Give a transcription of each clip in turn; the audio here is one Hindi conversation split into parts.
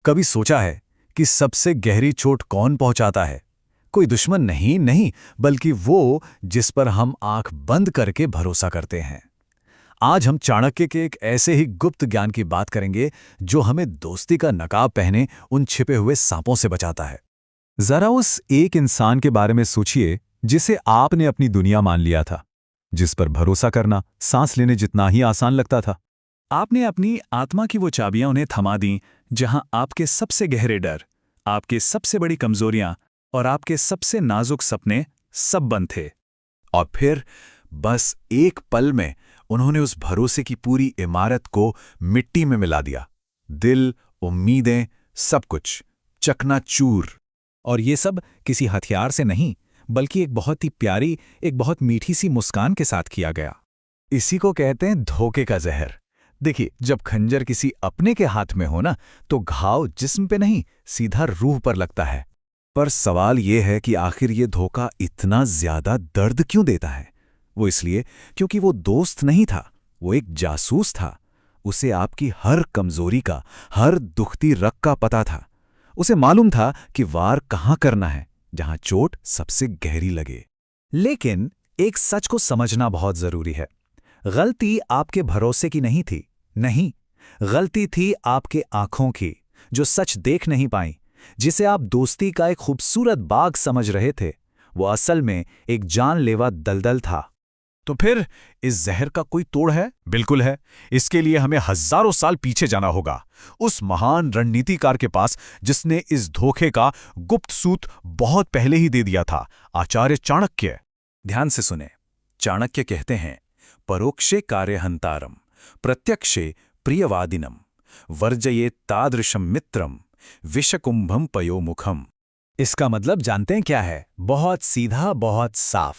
कभी सोचा है कि सबसे गहरी चोट कौन पहुंचाता है? कोई दुश्मन नहीं नहीं, बल्कि वो जिस पर हम आंख बंद करके भरोसा करते हैं। आज हम चाणक्य के एक ऐसे ही गुप्त ज्ञान की बात करेंगे जो हमें दोस्ती का नकाब पहने उन छिपे हुए सांपों से बचाता है। जरा उस एक इंसान के बारे में सोचिए जिसे आपने अपनी दुनिया मान लिया था, जिस पर भरोसा करना सांस लेने जितना ही आसान लगता था। आपने अपनी आत्मा की वो चाबियां उन्हें थमा दी जहां आपके सबसे गहरे डर, आपके सबसे बड़ी कमजोरियां और आपके सबसे नाजुक सपने सब बंद थे। और फिर बस एक पल में उन्होंने उस भरोसे की पूरी इमारत को मिट्टी में मिला दिया। दिल, उम्मीदें, सब कुछ चकनाचूर। और ये सब किसी हथियार से नहीं, बल्कि एक बहुत ही प्यारी, एक बहुत मीठी सी मुस्कान के साथ किया गया। इसी को कहते हैं धोखे का जहर। देखिए, जब खंजर किसी अपने के हाथ में हो ना, तो घाव जिस्म पे नहीं, सीधा रूह पर लगता है। पर सवाल ये है कि आखिर ये धोखा इतना ज्यादा दर्द क्यों देता है? वो इसलिए क्योंकि वो दोस्त नहीं था, वो एक जासूस था। उसे आपकी हर कमजोरी का, हर दुखती रग का पता था। उसे मालूम था कि वार कहाँ करना है, जहां चोट सबसे गहरी लगे। लेकिन एक सच को समझना बहुत जरूरी है। गलती आपके भरोसे की नहीं थी, नहीं, गलती थी आपके आंखों की, जो सच देख नहीं पाई। जिसे आप दोस्ती का एक खूबसूरत बाग समझ रहे थे, वो असल में एक जानलेवा दलदल था। तो फिर इस जहर का कोई तोड़ है? बिल्कुल है। इसके लिए हमें हजारों साल पीछे जाना होगा, उस महान रणनीतिकार के पास जिसने इस धोखे का गुप्त सूत बहुत पहले ही दे दिया था, आचार्य चाणक्य। ध्यान से सुने। चाणक्य कहते हैं, परोक्षे कार्यहंतारम प्रत्यक्षे प्रियवादिनम वर्जये तादृशम मित्रम विषकुंभम पयोमुखम। इसका मतलब जानते हैं क्या है? बहुत सीधा, बहुत साफ।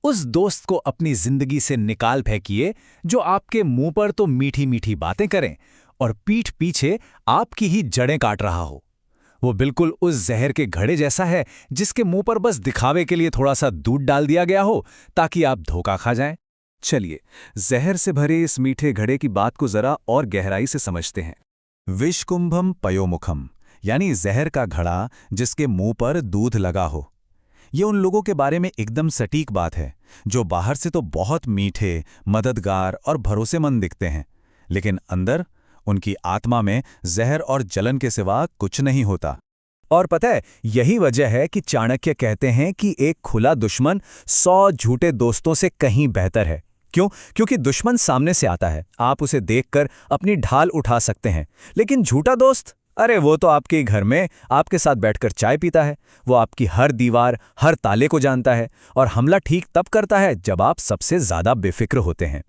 उस दोस्त को अपनी जिंदगी से निकाल फेंकिए जो आपके मुंह पर तो मीठी मीठी बातें करें और पीठ पीछे आपकी ही जड़ें काट रहा हो। वो बिल्कुल उस जहर के घड़े जैसा है जिसके मुंह पर बस दिखावे के लिए थोड़ा सा दूध डाल दिया गया हो ताकि आप धोखा खा जाएं। चलिए, जहर से भरे इस मीठे घड़े की बात को जरा और गहराई से समझते हैं। विषकुंभम पयोमुखम, यानी जहर का घड़ा जिसके मुंह पर दूध लगा हो। ये उन लोगों के बारे में एकदम सटीक बात है जो बाहर से तो बहुत मीठे, मददगार और भरोसेमंद दिखते हैं, लेकिन अंदर उनकी आत्मा में जहर और जलन के सिवा कुछ नहीं होता। और पता है, यही वजह है कि चाणक्य कहते हैं कि एक खुला दुश्मन 100 झूठे दोस्तों से कहीं बेहतर है। क्यों? क्योंकि दुश्मन सामने से आता है, आप उसे देखकर अपनी ढाल उठा सकते हैं, लेकिन झूठा दोस्त, अरे वो तो आपके ही घर में आपके साथ बैठकर चाय पीता है। वो आपकी हर दीवार, हर ताले को जानता है और हमला ठीक तब करता है जब आप सबसे ज्यादा बेफिक्र होते हैं।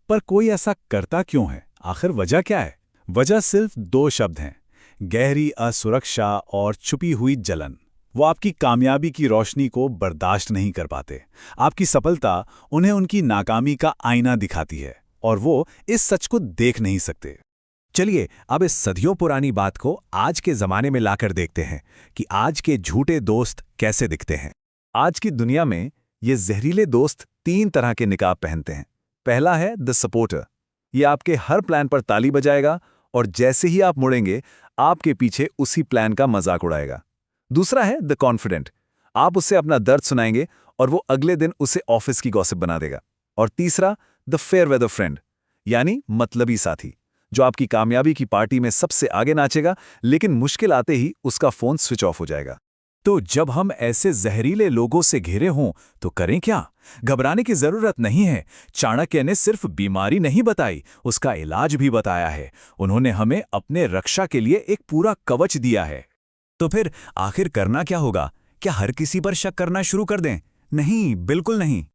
पर कोई ऐसा करता क्यों है? आखिर वजह क्या है? वजह सिर्फ 2 शब्द हैं, गहरी असुरक्षा और छुपी हुई जलन। वो आपकी कामयाबी की रोशनी को बर्दाश्त नहीं कर पाते। आपकी सफलता उन्हें उनकी नाकामी का आईना दिखाती है और वो इस सच को देख नहीं सकते। चलिए, अब इस सदियों पुरानी बात को आज के जमाने में लाकर देखते हैं कि आज के झूठे दोस्त कैसे दिखते हैं। आज की दुनिया में ये जहरीले दोस्त 3 तरह के निकाब पहनते हैं। पहला है द सपोर्टर। ये आपके हर प्लान पर ताली बजाएगा और जैसे ही आप मुड़ेंगे, आपके पीछे उसी प्लान का मजाक उड़ाएगा। दूसरा है द कॉन्फिडेंट। आप उससे अपना दर्द सुनाएंगे और वो अगले दिन उसे ऑफिस की गॉसिप बना देगा। और तीसरा द फेयर वेदर फ्रेंड, यानी मतलबी साथी, जो आपकी कामयाबी की पार्टी में सबसे आगे नाचेगा, लेकिन मुश्किल आते ही उसका फोन स्विच ऑफ हो जाएगा। तो जब हम ऐसे जहरीले लोगों से घिरे हों तो करें क्या? घबराने की जरूरत नहीं है। चाणक्य ने सिर्फ बीमारी नहीं बताई, उसका इलाज भी बताया है। उन्होंने हमें अपने रक्षा के लिए एक पूरा कवच दिया है। तो फिर आखिर करना क्या होगा? क्या हर किसी पर शक करना शुरू कर दें? नहीं, बिल्कुल नहीं।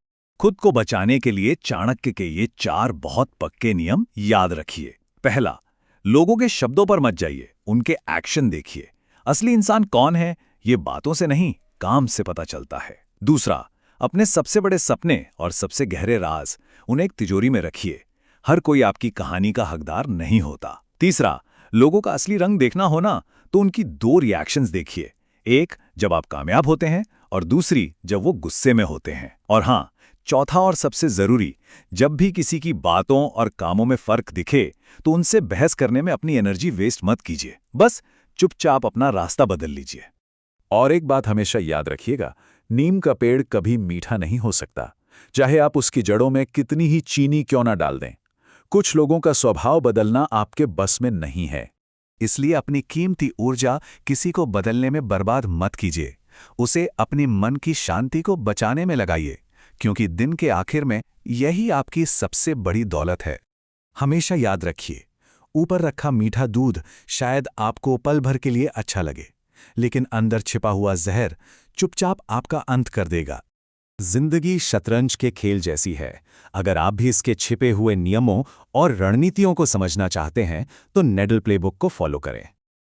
खुद को बचाने के लिए चाणक्य के ये 4 बहुत पक्के नियम याद रखिए। पहला, लोगों के शब्दों पर मत जाइए, उनके एक्शन देखिए। असली इंसान कौन है, ये बातों से नहीं, काम से पता चलता है। दूसरा, अपने सबसे बड़े सपने और सबसे गहरे राज उन्हें एक तिजोरी में रखिए। हर कोई आपकी कहानी का हकदार नहीं होता। तीसरा, लोगों का असली रंग देखना हो ना, तो उनकी 2 रिएक्शंस देखिए। एक, जब आप कामयाब होते हैं, और दूसरी, जब वो गुस्से में होते हैं। और हाँ, चौथा और सबसे जरूरी, जब भी किसी की बातों और कामों में फर्क दिखे तो उनसे बहस करने में अपनी एनर्जी वेस्ट मत कीजिए। बस चुपचाप अपना रास्ता बदल लीजिए। और एक बात हमेशा याद रखिएगा, नीम का पेड़ कभी मीठा नहीं हो सकता, चाहे आप उसकी जड़ों में कितनी ही चीनी क्यों ना डाल दें। कुछ लोगों का स्वभाव बदलना आपके बस में नहीं है। इसलिए अपनी कीमती ऊर्जा किसी को बदलने में बर्बाद मत कीजिए, उसे अपनी मन की शांति को बचाने में लगाइए, क्योंकि दिन के आखिर में यही आपकी सबसे बड़ी दौलत है। हमेशा याद रखिए, ऊपर रखा मीठा दूध शायद आपको पल भर के लिए अच्छा लगे, लेकिन अंदर छिपा हुआ जहर चुपचाप आपका अंत कर देगा। जिंदगी शतरंज के खेल जैसी है। अगर आप भी इसके छिपे हुए नियमों और रणनीतियों को समझना चाहते हैं तो नेडल प्लेबुक को फॉलो करें।